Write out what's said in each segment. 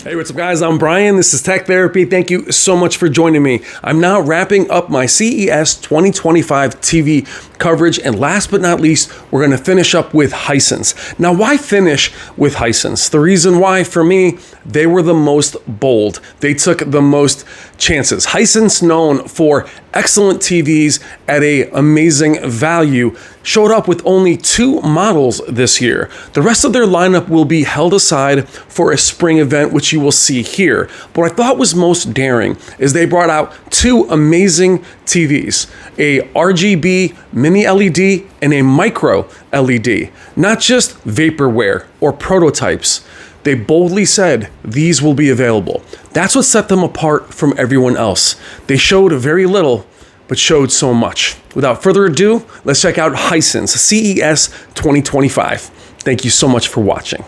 Hey, what's up guys? I'm Brian. This is Tech Therapy. Thank you so much for joining me. I'm now wrapping up my CES 2025 TV coverage, and last but not least, we're going to finish up with Hisense. Now, why finish with Hisense? The reason why, for me, they were the most bold. They took the most chances. Hisense, known for excellent TVs at an amazing value, showed up with only 2 models this year. The rest of their lineup will be held aside for a spring event, which you will see here. But what I thought was most daring is they brought out 2 amazing TVs, a RGB Mini-LED and a Micro LED, not just vaporware or prototypes. They boldly said these will be available. That's what set them apart from everyone else. They showed very little, but showed so much. Without further ado, let's check out Hisense CES 2025. Thank you so much for watching.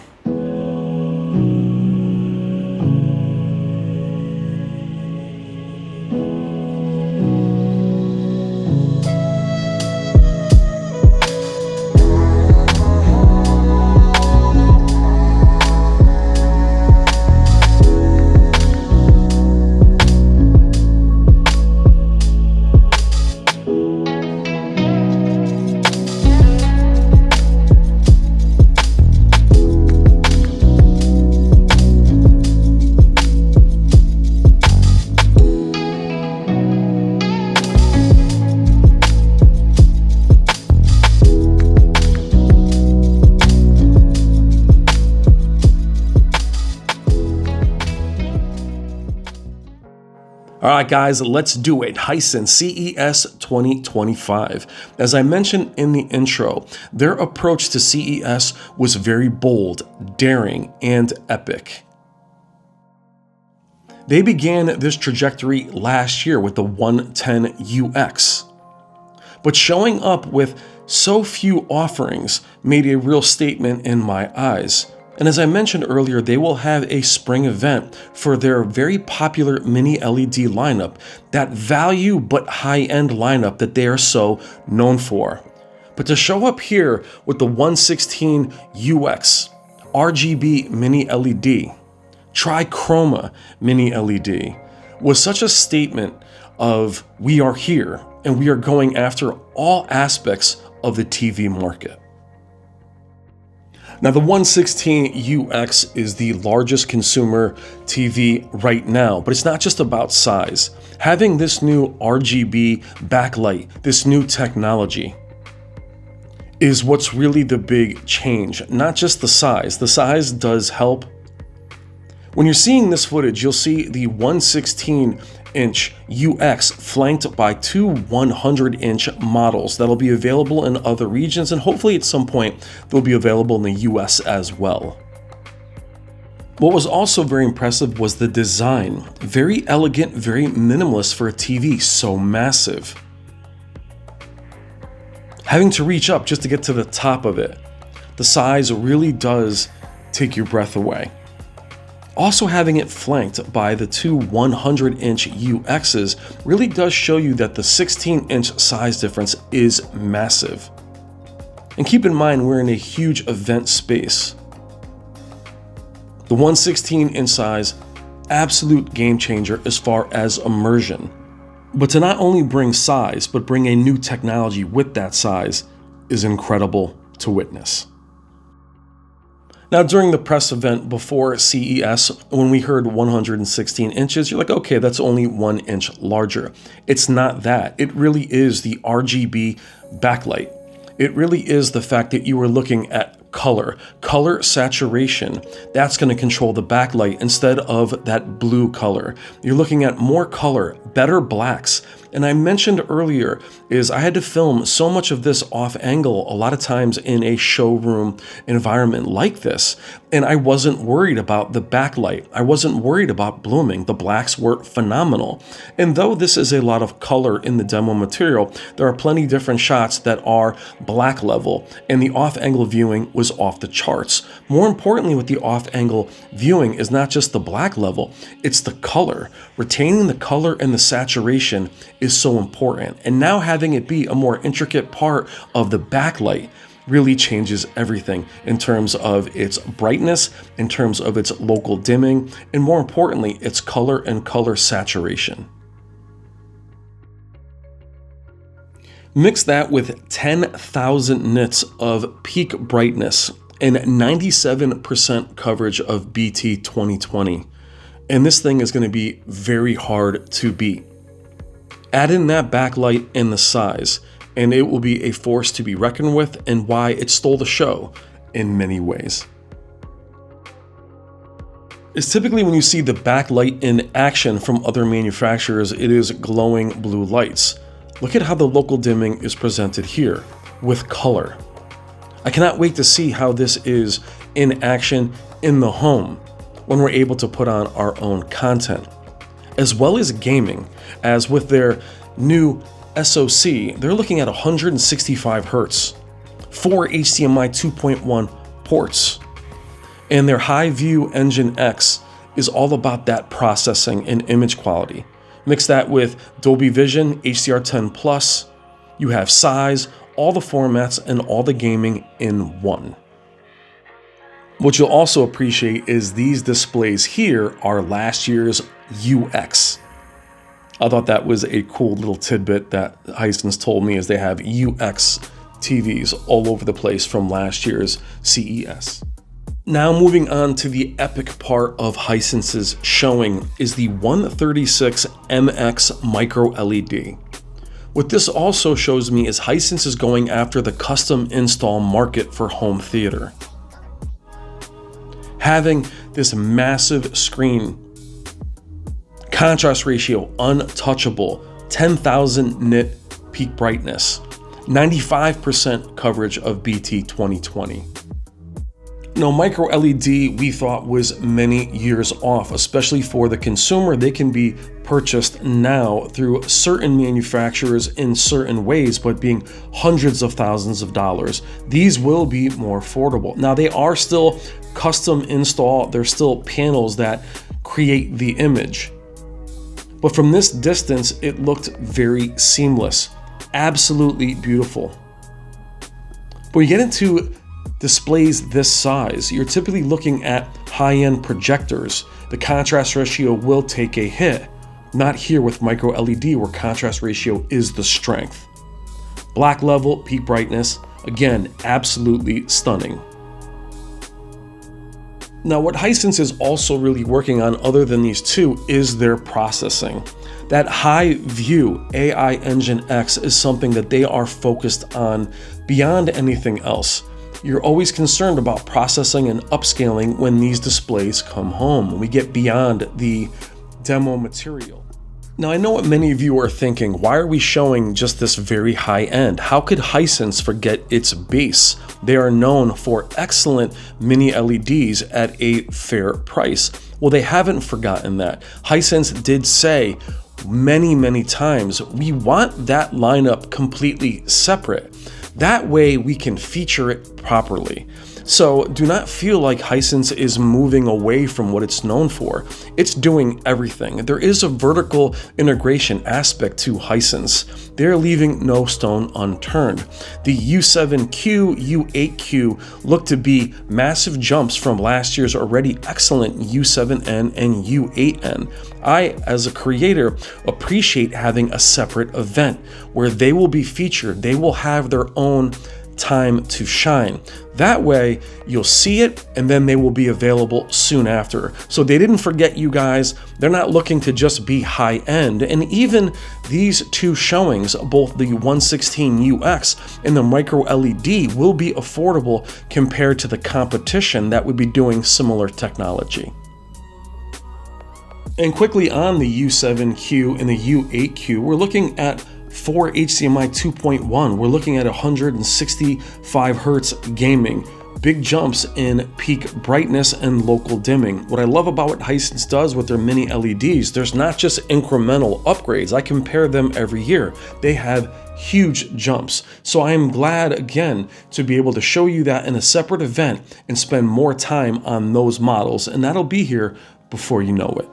All right, guys, let's do it. Hisense CES 2025. As I mentioned in the intro, their approach to CES was very bold, daring, and epic. They began this trajectory last year with the 110UX. But showing up with so few offerings made a real statement in my eyes. And as I mentioned earlier, they will have a spring event for their very popular Mini-LED lineup, that value but high-end lineup that they are so known for. But to show up here with the 116UX, RGB Mini-LED, Trichroma Mini-LED, was such a statement of we are here and we are going after all aspects of the TV market. Now, the 116UX is the largest consumer TV right now, but it's not just about size. Having this new RGB backlight, this new technology, is what's really the big change, not just the size. The size does help. When you're seeing this footage, you'll see the 116-inch UX flanked by 2 100-inch models that'll be available in other regions, and hopefully at some point they'll be available in the US as well. What was also very impressive was the design. Very elegant, very minimalist for a TV so massive. Having to reach up just to get to the top of it, the size really does take your breath away. Also, having it flanked by the 2 100-inch UXs really does show you that the 16-inch size difference is massive. And keep in mind, we're in a huge event space. The 116-inch size, absolute game changer as far as immersion. But to not only bring size, but bring a new technology with that size is incredible to witness. Now, during the press event before CES, when we heard 116 inches, you're like, okay, that's only 1 inch larger. It's not that. It really is the RGB backlight. It really is the fact that you are looking at color saturation. That's going to control the backlight instead of that blue color. You're looking at more color, better blacks. And I mentioned earlier is I had to film so much of this off angle a lot of times in a showroom environment like this. And I wasn't worried about the backlight. I wasn't worried about blooming. The blacks were phenomenal. And though this is a lot of color in the demo material, there are plenty different shots that are black level, and the off angle viewing was off the charts. More importantly, with the off angle viewing is not just the black level, it's the color. Retaining the color and the saturation is so important. And now having it be a more intricate part of the backlight really changes everything in terms of its brightness, in terms of its local dimming, and more importantly, its color and color saturation. Mix that with 10,000 nits of peak brightness and 97% coverage of BT 2020. And this thing is going to be very hard to beat. Add in that backlight and the size, and it will be a force to be reckoned with, and why it stole the show in many ways. It's typically when you see the backlight in action from other manufacturers, it is glowing blue lights. Look at how the local dimming is presented here, with color. I cannot wait to see how this is in action in the home when we're able to put on our own content, as well as gaming, as with their new SoC, they're looking at 165 Hz, 4 HDMI 2.1 ports, and their High-View Engine X is all about that processing and image quality. Mix that with Dolby Vision, HDR10+, you have size, all the formats, and all the gaming in one. What you'll also appreciate is these displays here are last year's UX. I thought that was a cool little tidbit that Hisense told me, as they have UX TVs all over the place from last year's CES. Now moving on to the epic part of Hisense's showing is the 136MX Micro LED. What this also shows me is Hisense is going after the custom install market for home theater. Having this massive screen, contrast ratio untouchable, 10,000 nit peak brightness, 95% coverage of BT 2020. Now, micro LED we thought was many years off, especially for the consumer. They can be purchased now through certain manufacturers in certain ways, but being hundreds of thousands of dollars. These will be more affordable. Now, they are still custom install. They're still panels that create the image. But from this distance, it looked very seamless, absolutely beautiful. But when you get into displays this size, you're typically looking at high-end projectors. The contrast ratio will take a hit. Not here with micro LED, where contrast ratio is the strength. Black level, peak brightness, again, absolutely stunning. Now, what Hisense is also really working on, other than these two, is their processing. That High-View AI Engine X is something that they are focused on beyond anything else. You're always concerned about processing and upscaling when these displays come home, when we get beyond the demo material. Now, I know what many of you are thinking, why are we showing just this very high end? How could Hisense forget its base? They are known for excellent mini LEDs at a fair price. Well, they haven't forgotten that. Hisense did say many times, we want that lineup completely separate. That way we can feature it properly. So do not feel like Hisense is moving away from what it's known for. It's doing everything. There is a vertical integration aspect to Hisense. They're leaving no stone unturned. The U7Q, U8Q look to be massive jumps from last year's already excellent U7N and U8N. I, as a creator, appreciate having a separate event where they will be featured. They will have their own time to shine. That way you'll see it, and then they will be available soon after. So they didn't forget you guys. They're not looking to just be high end. And even these two showings, both the 116UX and the micro LED, will be affordable compared to the competition that would be doing similar technology. And quickly on the U7Q and the U8Q, we're looking at 4 HDMI 2.1. We're looking at 165 Hertz gaming, big jumps in peak brightness and local dimming. What I love about what Hisense does with their mini LEDs, there's not just incremental upgrades. I compare them every year. They have huge jumps. So I am glad again to be able to show you that in a separate event and spend more time on those models, and that'll be here before you know it.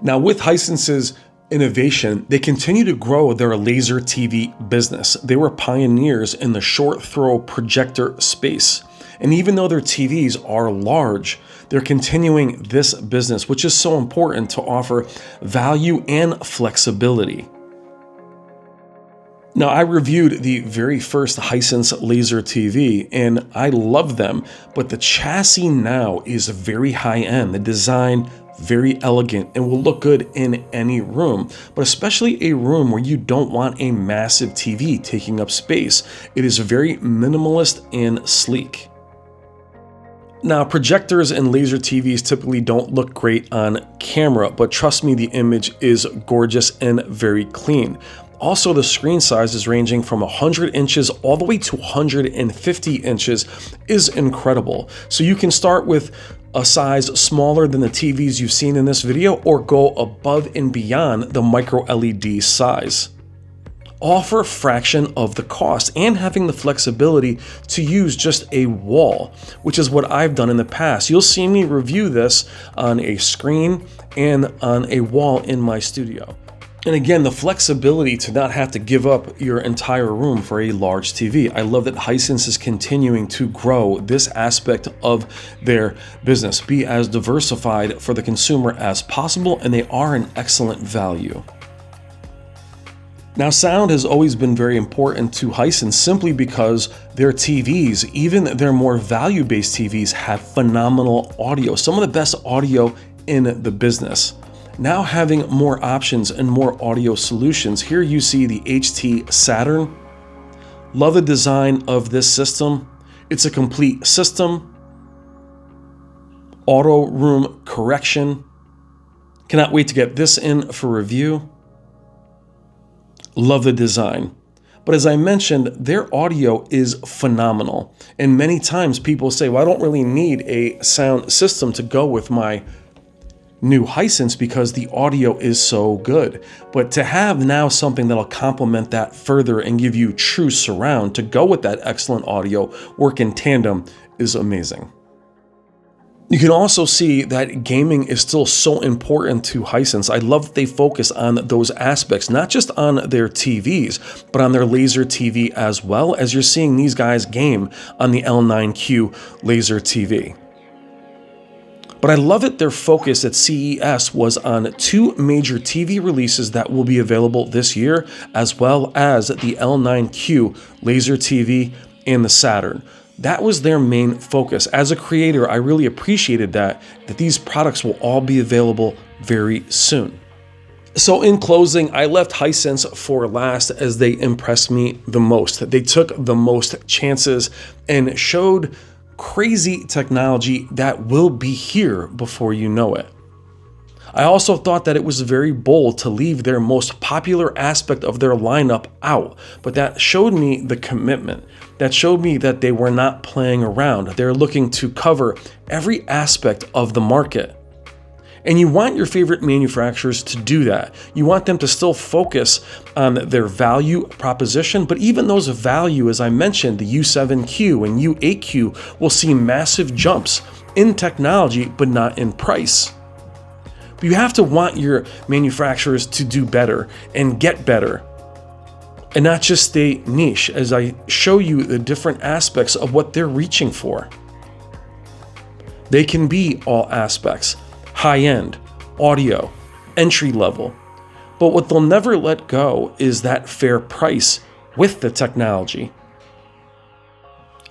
Now, with Hisense's innovation, they continue to grow their laser TV business. They were pioneers in the short throw projector space. And even though their TVs are large, they're continuing this business, which is so important to offer value and flexibility. Now, I reviewed the very first Hisense laser TV and I love them, but the chassis now is very high end. The design, very elegant, and will look good in any room, but especially a room where you don't want a massive TV taking up space. It is very minimalist and sleek. Now, projectors and laser TVs typically don't look great on camera, but trust me, the image is gorgeous and very clean. Also, the screen sizes ranging from 100 inches all the way to 150 inches is incredible. So you can start with a size smaller than the TVs you've seen in this video or go above and beyond the micro LED size. All for a fraction of the cost and having the flexibility to use just a wall, which is what I've done in the past. You'll see me review this on a screen and on a wall in my studio. And again, the flexibility to not have to give up your entire room for a large TV. I love that Hisense is continuing to grow this aspect of their business, be as diversified for the consumer as possible, and they are an excellent value. Now, sound has always been very important to Hisense simply because their TVs, even their more value-based TVs, have phenomenal audio, some of the best audio in the business. Now having more options and more audio solutions, here you see the HT Saturn. Love the design of this system. It's a complete system. Auto room correction. Cannot wait to get this in for review. Love the design. But as I mentioned, their audio is phenomenal. And many times people say, well, I don't really need a sound system to go with my new Hisense because the audio is so good. But to have now something that'll complement that further and give you true surround to go with that excellent audio, work in tandem, is amazing. You can also see that gaming is still so important to Hisense. I love that they focus on those aspects, not just on their TVs, but on their laser TV as well, as you're seeing these guys game on the L9Q laser TV. But I love it, their focus at CES was on two major TV releases that will be available this year, as well as the L9Q laser TV and the Saturn. That was their main focus. As a creator, I really appreciated that these products will all be available very soon. So in closing, I left Hisense for last as they impressed me the most. They took the most chances and showed crazy technology that will be here before you know it. I also thought that it was very bold to leave their most popular aspect of their lineup out, but that showed me the commitment. That showed me that they were not playing around. They're looking to cover every aspect of the market. And you want your favorite manufacturers to do that. You want them to still focus on their value proposition, but even those of value, as I mentioned, the U7Q and U8Q will see massive jumps in technology, but not in price. But you have to want your manufacturers to do better and get better, and not just stay niche, as I show you the different aspects of what they're reaching for. They can be all aspects. High-end, audio, entry-level. But what they'll never let go is that fair price with the technology.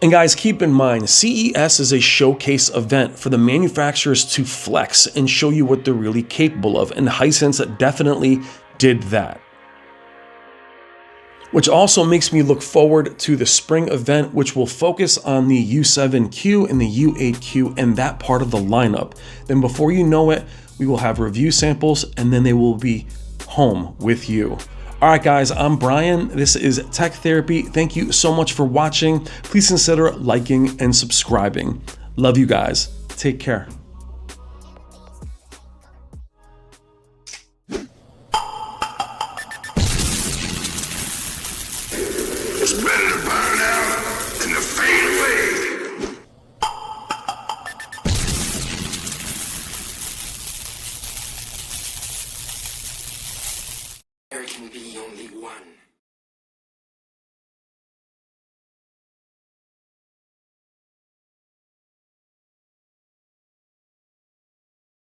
And guys, keep in mind, CES is a showcase event for the manufacturers to flex and show you what they're really capable of, and Hisense definitely did that. Which also makes me look forward to the spring event, which will focus on the U7Q and the U8Q and that part of the lineup. Then before you know it, we will have review samples and then they will be home with you. All right, guys, I'm Brian. This is Tech Therapy. Thank you so much for watching. Please consider liking and subscribing. Love you guys. Take care. It's better to burn out than to fade away. be only one.